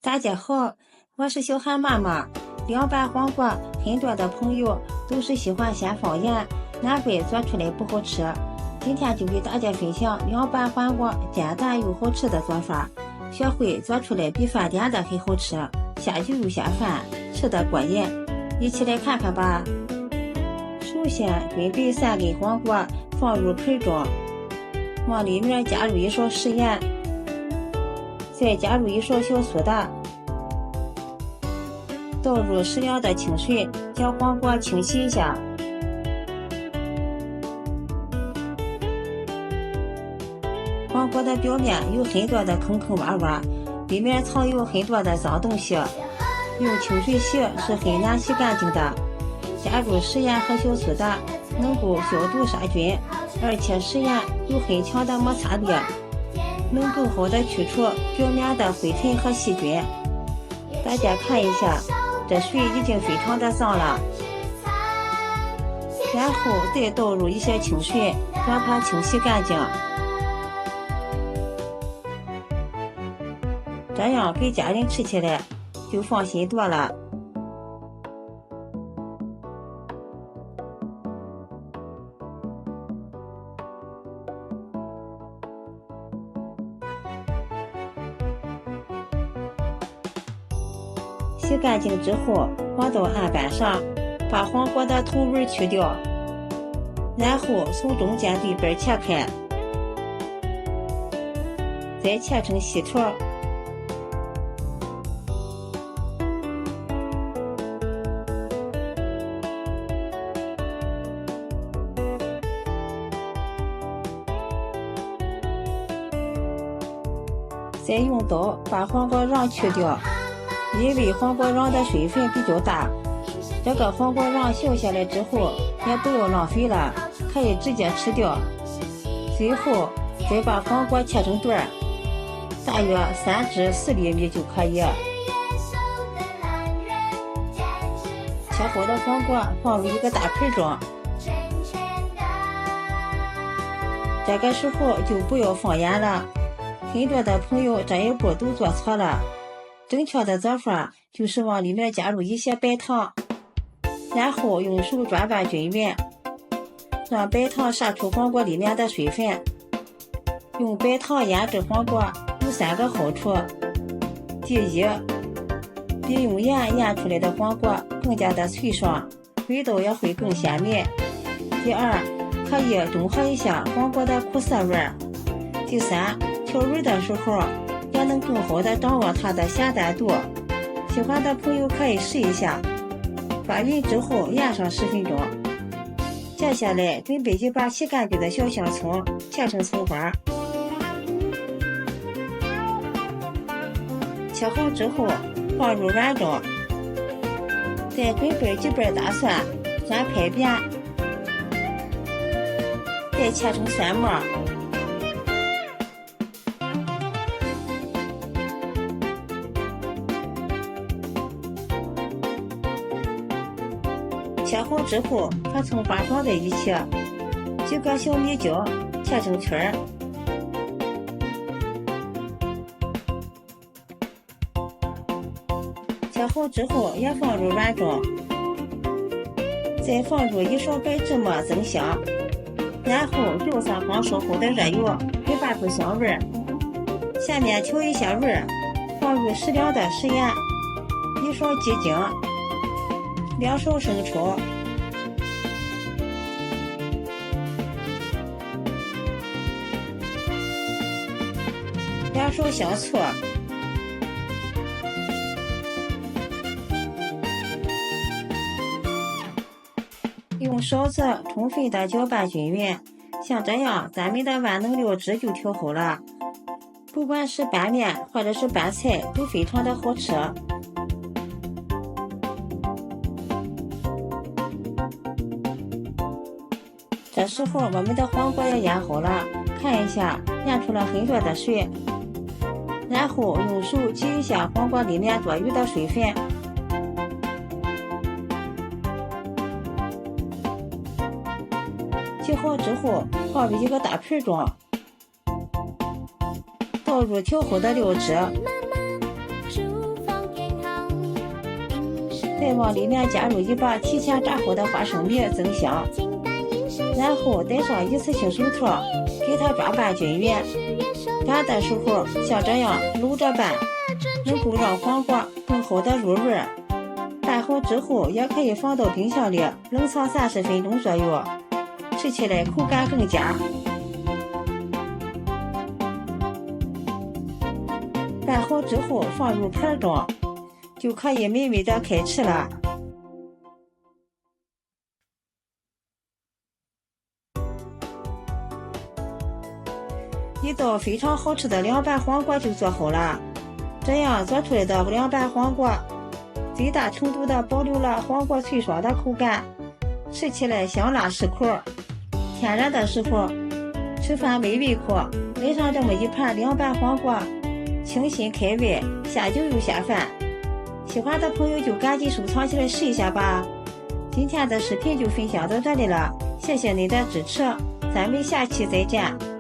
大家好，我是小韩妈妈。凉拌黄瓜，很多的朋友都是喜欢先放盐，难怪做出来不好吃。今天就给大家分享凉拌黄瓜简单又好吃的做法，学会做出来比饭店的还好吃，下酒又下饭，吃得过瘾。一起来看看吧。首先准备3根黄瓜，放入盆中，往里面加入1勺食盐，再加入1勺小苏打，倒入适量的清水，将黄瓜清洗一下。黄瓜的表面有很多的坑坑洼洼，里面藏有很多的脏东西，用清水洗是很难洗干净的。加入食盐和小苏打，能够消毒杀菌，而且食盐有很强的摩擦力，能更好的去除表面的灰尘和细菌。大家看一下，这水已经非常的脏了，然后再倒入一些清水，让它清洗干净。这样给家人吃起来就放心多了。洗干净之后放到案板上，把黄瓜的头尾去掉，然后从中间对半切开，再切成细条。再用刀把黄瓜瓤去掉，因为黄瓜瓤的水分比较大，这个黄瓜瓤削下来之后也不要浪费了，可以直接吃掉。最后再把黄瓜切成段，大约3至4厘米就可以。切好的黄瓜放入一个大盆中，这个时候就不要放盐了。很多的朋友这一步都做错了，正确的做法就是往里面加入一些白糖，然后用手转拌均匀，让白糖杀出黄瓜里面的水分。用白糖腌制黄瓜有3个好处：第一，比用盐腌出来的黄瓜更加的脆爽，味道也会更鲜美；第二，可以中和一下黄瓜的苦涩味；第三，调味的时候也能更好的掌握它的咸淡度。喜欢的朋友可以试一下。发匀之后腌上10分钟。接下来准备一把洗干净的小香葱，切成葱花。切好之后放入碗中，再准备几瓣大蒜，先拍扁，再切成蒜末。切好之后和葱花放在一起，几个小米椒切成圈儿，切好之后也放入碗中，再放入1勺白芝麻增香，然后浇上刚烧好的热油，给拌出香味儿。下面调一下味儿，放入适量的食盐，1勺鸡精，2勺生抽，2勺香醋，用勺子充分的搅拌均匀。像这样咱们的万能料汁就调好了，不管是拌面或者是拌菜都非常的好吃。这时候我们的黄瓜也腌好了，看一下腌出了很多的水，然后用手挤一下黄瓜里面多余的水分，挤好之后放入一个大盆中，倒入调好的料汁，再往里面加入一把提前炸好的花生米增香，然后带上一次性手套，给它抓拌均匀。拌的时候像这样搂着拌，能够让黄瓜更好的入味。拌好之后也可以放到冰箱里冷藏30分钟左右，吃起来口感更佳。拌好之后放入盘中，就可以美味的开吃了。一道非常好吃的凉拌黄瓜就做好了。这样做出来的凉拌黄瓜，最大程度的保留了黄瓜脆爽的口感，吃起来香辣适口。天热的时候吃饭没胃口，来上这么一盘凉拌黄瓜，清新开胃，下酒又下饭。喜欢的朋友就赶紧收藏起来试一下吧。今天的视频就分享到这里了，谢谢你的支持，咱们下期再见。